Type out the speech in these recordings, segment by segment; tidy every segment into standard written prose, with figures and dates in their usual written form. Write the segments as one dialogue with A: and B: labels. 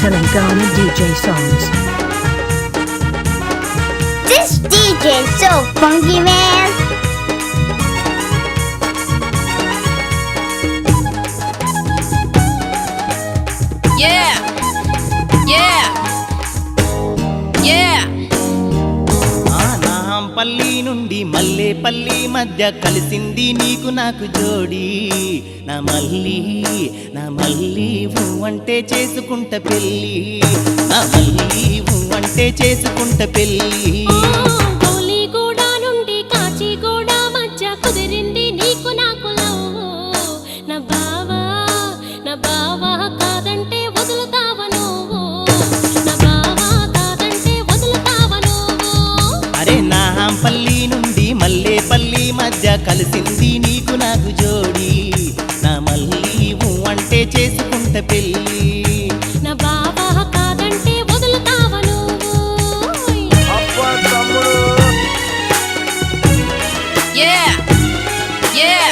A: Telangana DJ songs.
B: This DJ is so funky, man.
C: Yeah, yeah, yeah.
D: Nampally నుండి మల్లేపల్లి మధ్య కలిసింది నీకు నాకు జోడి నా మల్లి అంటే చేసుకుంట పెళ్ళి నా మల్లి అంటే చేసుకుంట పెళ్ళి
E: గౌలిగూడ నుండి కాచిగూడ మధ్య కుదిరింది నీకు నాకు లవ్ నా బావా కాదంటే వదులుతావా నువ్వు నా బావా కాదంటే వదులుతావా నువ్వు
D: అరే నాంపల్లి నుండి మల్లేపల్లి మధ్య కలిసింది నీకు నాకు జోడి నా మల్లి అంటే చేసుకుంట పెళ్ళి
E: నా బావా కాదంటే వదులుతావా నువ్వు
C: Yeah, yeah.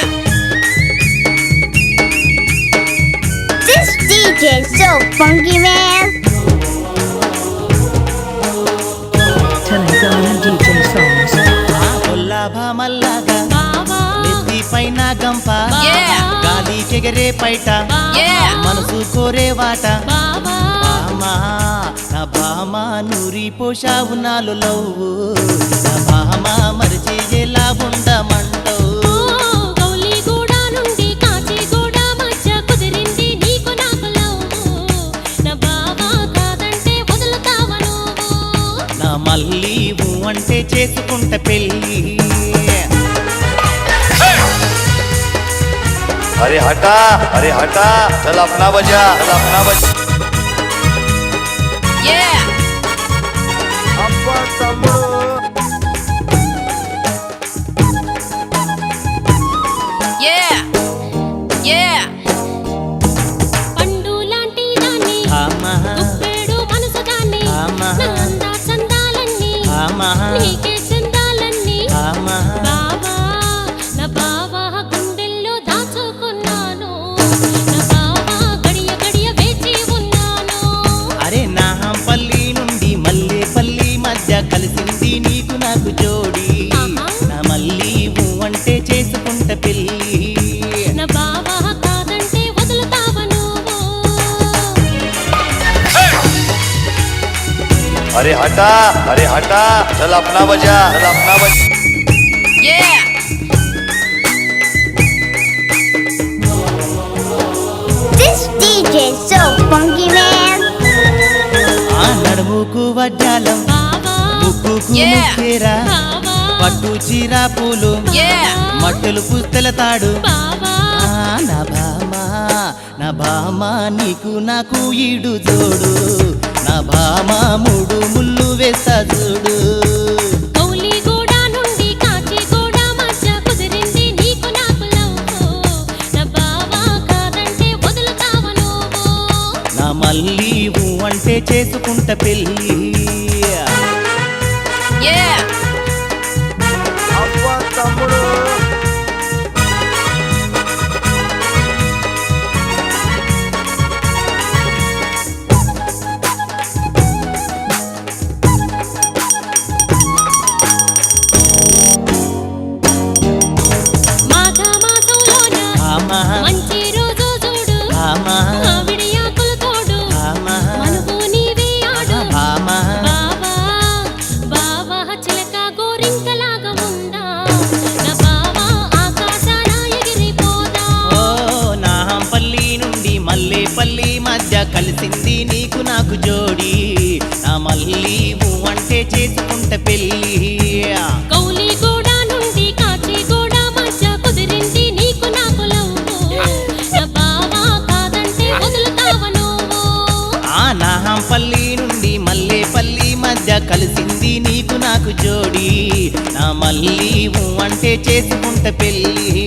B: This DJ is so funky, man.
A: Telangana DJ songs.
D: మల్లాగా
E: బావా
D: నెత్తి పైన గంప
C: Yeah.
D: గాలికెగరే పైట
C: Yeah.
D: మనసు కోరే వాట
E: బావా
D: నా బామా నూరి పోషావు నాలు లవ్వు నా బామా మరిచి ఎలా ఉండమంటవు
E: గౌలిగూడ నుండి కాచిగూడ మధ్య కుదిరింది నీకు నాకు లవ్ నా బావా కాదంటే వదులుతావా నువ్వు
D: నా మల్లి అంటే చేసుకుంట పెళ్ళి
F: अरे हटा चल अपना बजा
C: Yeah, yeah, yeah.
E: పండు లాంటి దాన్ని
D: ఆమా
E: గుప్పెడు మనసు దాన్ని
D: ఆమా
E: నా అందా చందాలన్నీ
D: ఆమా
E: నీకే చందాలన్నీ
D: ఆమా
E: బావా నా బావా గుండెల్లో దాచుకున్నాను నా బావా గడియ వేచి ఉన్నాను
D: అరే నాంపల్లి నుండి మల్లేపల్లి మధ్య కలిసింది నీకు నాకు జోడి నా మల్లి అంటే చేసుకుంట పెళ్ళి
E: నా బావా కాదంటే వదులుతావా నువ్వు
F: अरे हटा चल अपना बजा
C: Yeah,
B: This DJ is so funky, man.
D: ఆ నడుముకు వడ్డాలం
E: బావా
D: ముక్కుకు
C: Yeah.
D: ముక్కేరా
E: బావా
D: పట్టు చీరా పూలు
C: yeah.
D: మట్టలు పుస్తల తాడు
E: బావా
D: నా బామా నీకు నాకు ఈడు జోడు నా బామా మూడు ముళ్ళు వేస్తా చూడు
E: గౌలిగూడ నుండి కాచిగూడ మధ్య కుదిరింది నీకు నాకు లవ్ నా బావా కాదంటే వదులుతావా నువ్వు
D: నా మల్లి అంటే చేసుకుంట పెళ్ళి
C: Yeah,
E: మాఘ మాసంలోన
D: ఆమా
E: మంచి రోజు చూడు
D: ఆమా
E: ఆవిడి ఆకులు తోడు
D: ఆమా
E: మనకు నీవే ఆడు
D: ఆమా
E: బావా చిలక గోరింకలాగా ఉందా నా బావా ఆకాశాన ఎగిరిపోదా
D: ఓ నాంపల్లి నుండి మల్లేపల్లి మధ్య కలిసింది నీకు నాకు జోడి నా మల్లి అంటే చేసుకుంట పెళ్ళి
E: గౌలిగూడ నుండి కాచిగూడ మధ్య కుదిరింది నీకు నాకు లవ్ నా బావా కాదంటే వదులుతావా నువ్వు
D: ఆ నాంపల్లి నుండి మల్లేపల్లి మధ్య కలిసింది నీకు నాకు జోడి నా మల్లి అంటే చేసుకుంట పెళ్ళి